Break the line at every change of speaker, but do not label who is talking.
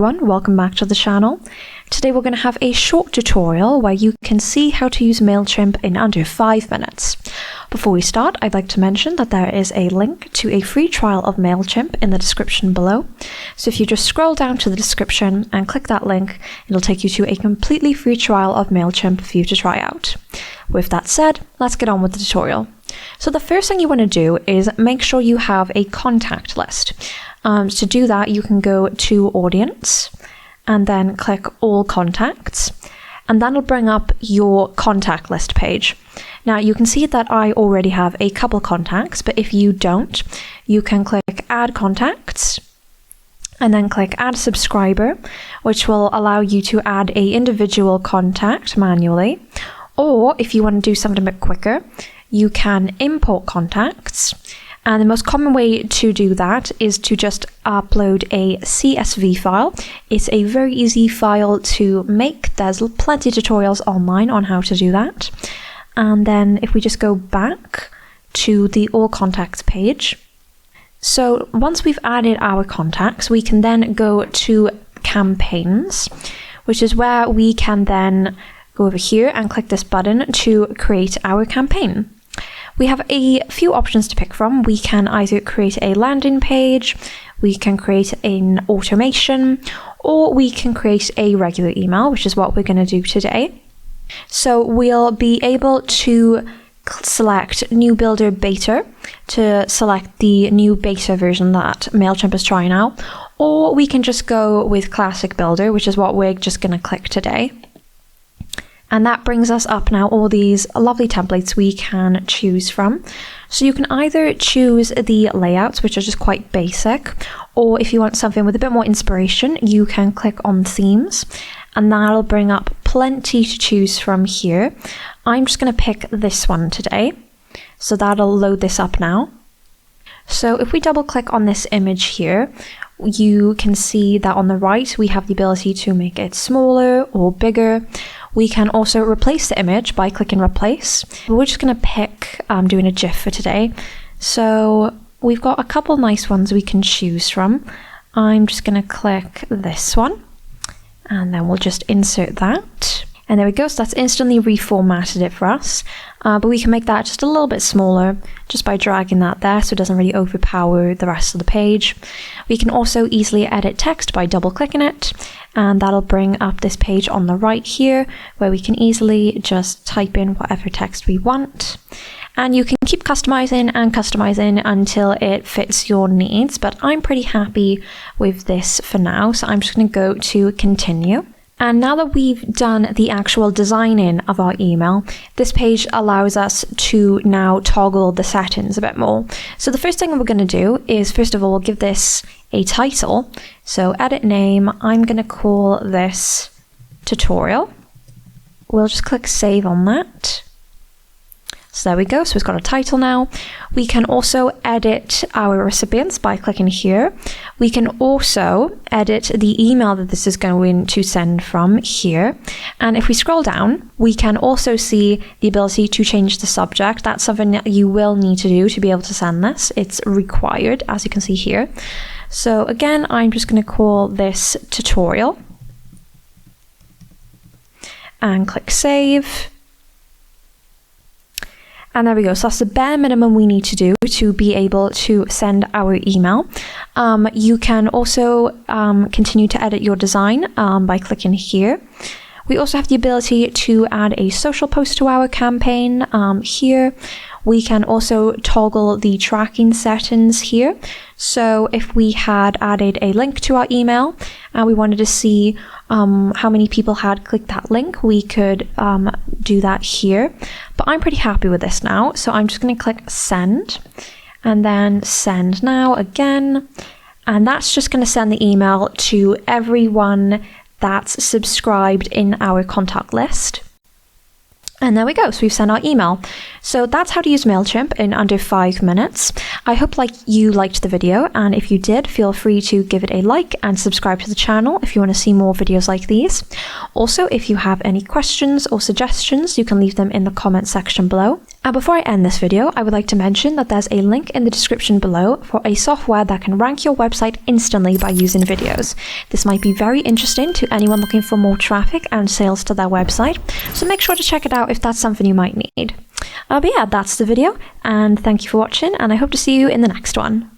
Welcome back to the channel. Today we're going to have a short tutorial where you can see how to use Mailchimp in under 5 minutes. Before we start, I'd like to mention that there is a link to a free trial of Mailchimp in the description below. So if you just scroll down to the description and click that link, it'll take you to a completely free trial of Mailchimp for you to try out. With that said, let's get on with the tutorial. So the first thing you want to do is make sure you have a contact list. To do that, you can go to Audience and then click All Contacts, and that'll bring up your contact list page. Now you can see that I already have a couple contacts, but if you don't, you can click Add Contacts and then click Add Subscriber, which will allow you to add an individual contact manually. Or if you want to do something a bit quicker, you can import contacts. And the most common way to do that is to just upload a CSV file. It's a very easy file to make. There's plenty of tutorials online on how to do that. And then if we just go back to the All Contacts page. So once we've added our contacts, we can then go to Campaigns, which is where we can then go over here and click this button to create our campaign. We have a few options to pick from. We can either create a landing page, we can create an automation, or we can create a regular email, which is what we're going to do today. So we'll be able to select New Builder Beta to select the new beta version that Mailchimp is trying out, or we can just go with Classic Builder, which is what we're just going to click today. And that brings us up now all these lovely templates we can choose from. So you can either choose the layouts, which are just quite basic, or if you want something with a bit more inspiration, you can click on themes, and that'll bring up plenty to choose from here. I'm just going to pick this one today. So that'll load this up now. So if we double click on this image here, you can see that on the right, we have the ability to make it smaller or bigger. We can also replace the image by clicking replace. We're just going to pick doing a GIF for today. So we've got a couple nice ones we can choose from. I'm just going to click this one and then we'll just insert that. And there we go, so that's instantly reformatted it for us. But we can make that just a little bit smaller just by dragging that there so it doesn't really overpower the rest of the page. We can also easily edit text by double clicking it, and that'll bring up this page on the right here where we can easily just type in whatever text we want. And you can keep customizing and customizing until it fits your needs, but I'm pretty happy with this for now, so I'm just going to go to Continue. And now that we've done the actual designing of our email, this page allows us to now toggle the settings a bit more. So the first thing we're going to do is, first of all, we'll give this a title. So edit name, I'm going to call this tutorial. We'll just click save on that. So there we go, so it's got a title now. We can also edit our recipients by clicking here. We can also edit the email that this is going to send from here. And if we scroll down, we can also see the ability to change the subject. That's something that you will need to do to be able to send this. It's required, as you can see here. So again, I'm just going to call this tutorial and click save. And there we go. So that's the bare minimum we need to do to be able to send our email. You can also continue to edit your design by clicking here. We also have the ability to add a social post to our campaign here. We can also toggle the tracking settings here. So if we had added a link to our email and we wanted to see how many people had clicked that link, we could do that here. But I'm pretty happy with this now, so I'm just going to click send and then send now again. And that's just going to send the email to everyone that's subscribed in our contact list. And there we go, so we've sent our email. So that's how to use Mailchimp in under 5 minutes. I hope you liked the video, and if you did, feel free to give it a like and subscribe to the channel if you want to see more videos like these. Also, if you have any questions or suggestions, you can leave them in the comment section below. And before I end this video, I would like to mention that there's a link in the description below for a software that can rank your website instantly by using videos. This might be very interesting to anyone looking for more traffic and sales to their website, so make sure to check it out if that's something you might need. But yeah, that's the video, and thank you for watching, and I hope to see you in the next one.